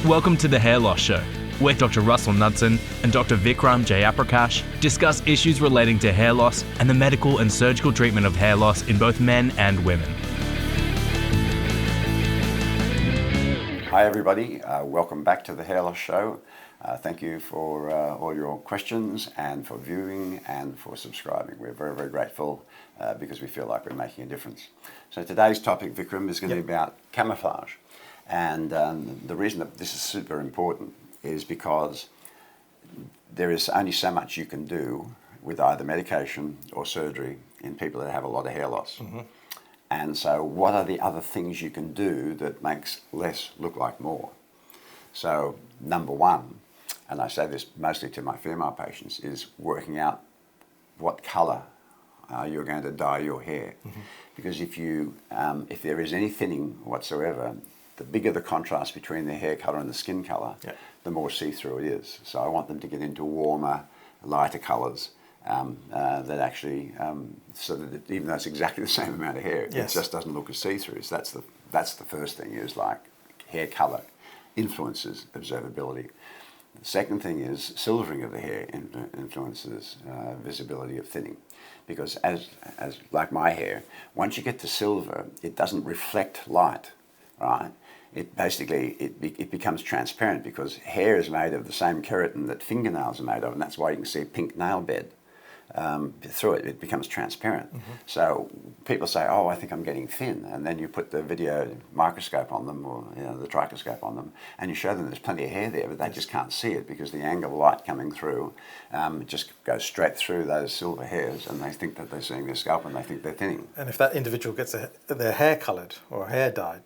Welcome to the Hair Loss Show, where Dr. Russell Knudsen and Dr. Vikram Jayaprakash discuss issues relating to hair loss and the medical and surgical treatment of hair loss in both men and women. Hi everybody, welcome back to the Hair Loss Show. Thank you for all your questions and for viewing and for subscribing. We're very, very grateful because we feel like we're making a difference. So today's topic, Vikram, is going to be about camouflage. And the reason that this is super important is because there is only so much you can do with either medication or surgery in people that have a lot of hair loss. Mm-hmm. And so what are the other things you can do that makes less look like more? So number one, and I say this mostly to my female patients, is working out what colour you're going to dye your hair. Mm-hmm. Because if there is any thinning whatsoever, the bigger the contrast between the hair colour and the skin colour, the more see-through it is. So I want them to get into warmer, lighter colours that actually, so that even though it's exactly the same amount of hair, it just doesn't look as see-through. So that's the first thing, is like hair colour influences observability. The second thing is silvering of the hair influences visibility of thinning. Because as like my hair, once you get to silver, it doesn't reflect light, right? It basically, it becomes transparent because hair is made of the same keratin that fingernails are made of, and that's why you can see a pink nail bed through it. It becomes transparent. Mm-hmm. So people say, oh, I think I'm getting thin, and then you put the video microscope on them, or the trichoscope on them, and you show them there's plenty of hair there, but they just can't see it because the angle of light coming through just goes straight through those silver hairs, and they think that they're seeing their scalp, and they think they're thinning. And if that individual gets their hair coloured or hair dyed,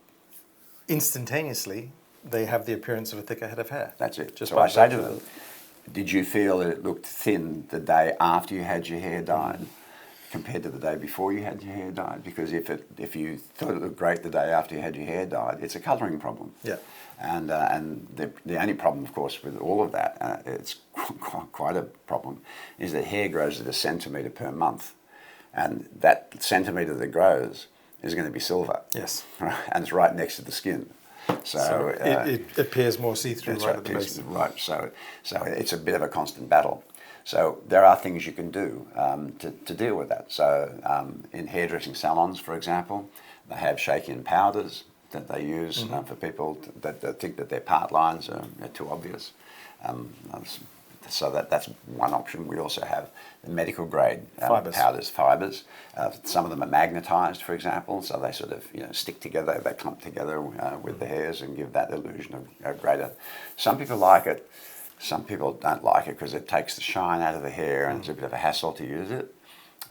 instantaneously they have the appearance of a thicker head of hair. That's it. So I say to them, did you feel that it looked thin the day after you had your hair dyed compared to the day before you had your hair dyed? Because if you thought it looked great the day after you had your hair dyed, it's a colouring problem. Yeah. And the only problem, of course, with all of that, it's quite a problem, is that hair grows at a centimetre per month. And that centimetre that grows is going to be silver. Yes. And it's right next to the skin. So it appears more see-through right at the base. Right, so it's a bit of a constant battle. So there are things you can do to deal with that. So in hairdressing salons, for example, they have shake-in powders that they use for people that think that their part lines are too obvious. So that's one option. We also have the medical grade fibers. Some of them are magnetized, for example, so they sort of stick together, they clump together with the hairs and give that illusion of greater. Some people like it, some people don't like it because it takes the shine out of the hair and it's a bit of a hassle to use it.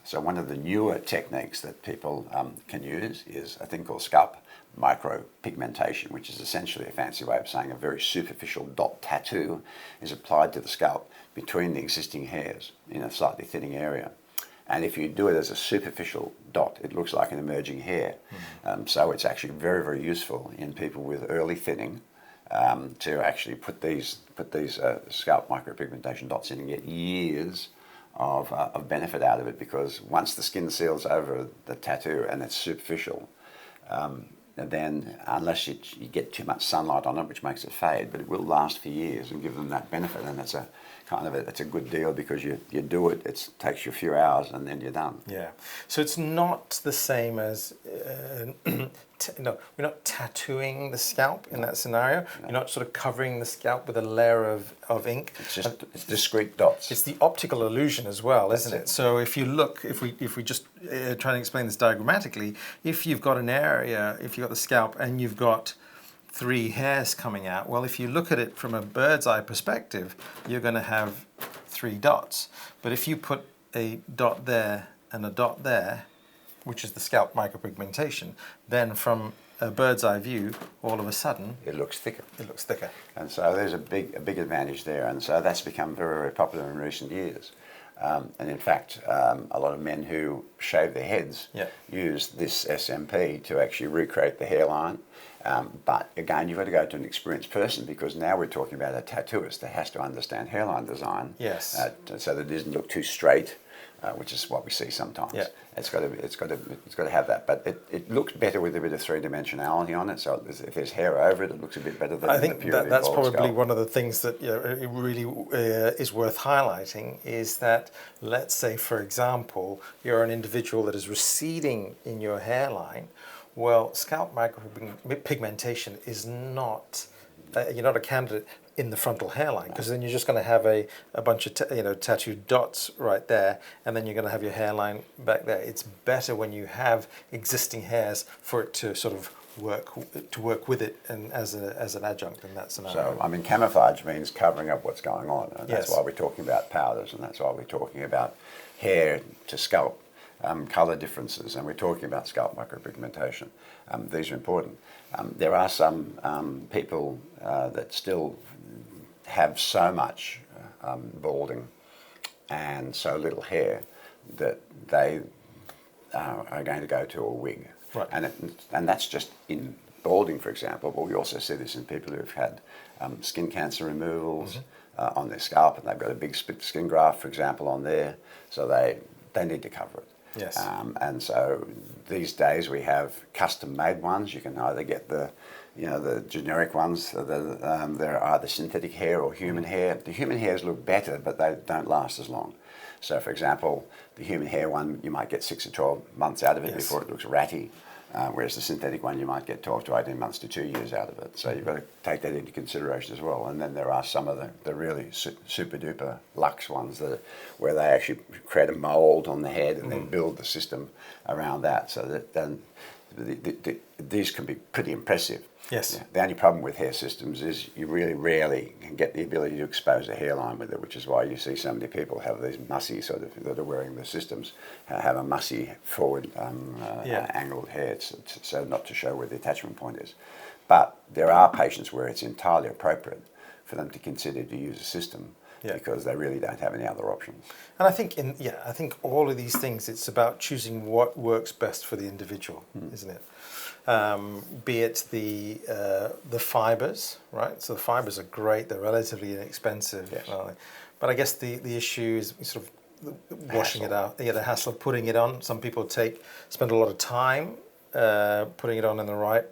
So one of the newer techniques that people can use is a thing called scalp micropigmentation, which is essentially a fancy way of saying a very superficial dot tattoo is applied to the scalp between the existing hairs in a slightly thinning area. And if you do it as a superficial dot, it looks like an emerging hair. So it's actually very, very useful in people with early thinning to actually put these scalp micropigmentation dots in and get years of benefit out of it, because once the skin seals over the tattoo and it's superficial, then unless you get too much sunlight on it, which makes it fade, but it will last for years and give them that benefit. And it's a good deal because you do it, it takes you a few hours and then you're done. Yeah. So it's not the same as, we're not tattooing the scalp in that scenario. No. You're not sort of covering the scalp with a layer of ink. It's discrete dots. It's the optical illusion as well, isn't it? So if you look, if we just try to explain this diagrammatically, if you've got an area, if you've got the scalp and you've got 3 hairs coming out, well, if you look at it from a bird's eye perspective, you're going to have 3 dots. But if you put a dot there and a dot there, which is the scalp micropigmentation, then from a bird's eye view, all of a sudden it looks thicker. And so there's a big advantage there, and so that's become very, very popular in recent years. And in fact, a lot of men who shave their heads use this SMP to actually recreate the hairline. But again, you've got to go to an experienced person, because now we're talking about a tattooist that has to understand hairline design, so that it doesn't look too straight which is what we see sometimes. Yeah. It's got to have that, but it looks better with a bit of three-dimensionality on it. So if there's hair over it, it looks a bit better than I the think purely that's bald probably scalp. one of the things that it really is worth highlighting is that, let's say, for example, you're an individual that is receding in your hairline. Well, scalp micropigmentation is not, you're not a candidate in the frontal hairline, because then you're just going to have a bunch of tattooed dots right there, and then you're going to have your hairline back there. It's better when you have existing hairs for it to sort of work with it and as an adjunct in that scenario. So, I mean, camouflage means covering up what's going on, and that's Yes. why we're talking about powders, and that's why we're talking about hair to scalp, colour differences, and we're talking about scalp micropigmentation. These are important. There are some people that still have so much balding and so little hair that they are going to go to a wig. Right. And that's just in balding, for example, but we also see this in people who've had skin cancer removals on their scalp, and they've got a big split skin graft, for example, on there, so they need to cover it. Yes. And so these days we have custom-made ones. You can either get the generic ones. There are either synthetic hair or human hair. The human hairs look better, but they don't last as long. So, for example, the human hair one, you might get 6 to 12 months out of it before it looks ratty, whereas the synthetic one, you might get 12 to 18 months to 2 years out of it. So you've got to take that into consideration as well. And then there are some of the really super-duper luxe ones where they actually create a mould on the head and then build the system around that. So that then these can be pretty impressive. Yes. Yeah. The only problem with hair systems is you really rarely can get the ability to expose a hairline with it, which is why you see so many people have these mussy sort of, that are wearing the systems, have a mussy forward angled hair, so not to show where the attachment point is. But there are patients where it's entirely appropriate for them to consider to use a system because they really don't have any other options. And I think I think all of these things, it's about choosing what works best for the individual, isn't it? Be it the fibres, right? So the fibres are great; they're relatively inexpensive. Yes. But I guess the issue is sort of washing it out. The hassle of putting it on. Some people spend a lot of time putting it on in the right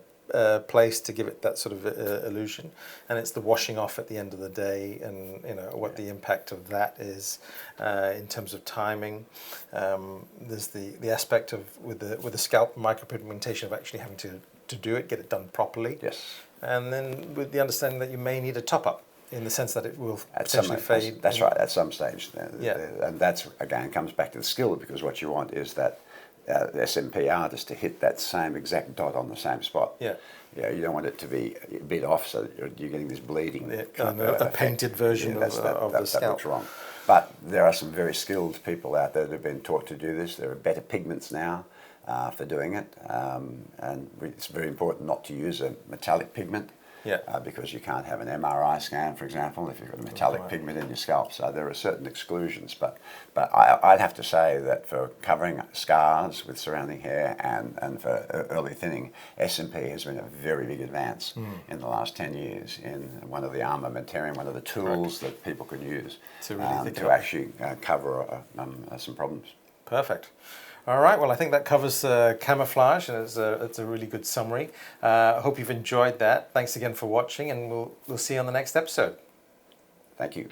place to give it that sort of illusion, and it's the washing off at the end of the day, and what the impact of that is in terms of timing. There's the aspect of with the scalp micropigmentation of actually having to do it, get it done properly. Yes. And then with the understanding that you may need a top up in the sense that it will potentially fade. That's right, at some stage. Yeah. And that's, again, comes back to the skill, because what you want is that the SMP artist to hit that same exact dot on the same spot. Yeah. Yeah, you don't want it to be a bit off so that you're getting this bleeding. A painted version of the scalp. That looks wrong. But there are some very skilled people out there that have been taught to do this. There are better pigments now for doing it. And it's very important not to use a metallic pigment. Yeah. Because you can't have an MRI scan, for example, if you've got a metallic pigment in your scalp. So there are certain exclusions. But I'd have to say that for covering scars with surrounding hair and for early thinning, SMP has been a very big advance in the last 10 years in one of the armamentarium, one of the tools that people could use to really to actually cover some problems. Perfect. All right, well, I think that covers camouflage, and it's a really good summary. I hope you've enjoyed that. Thanks again for watching, and we'll see you on the next episode. Thank you.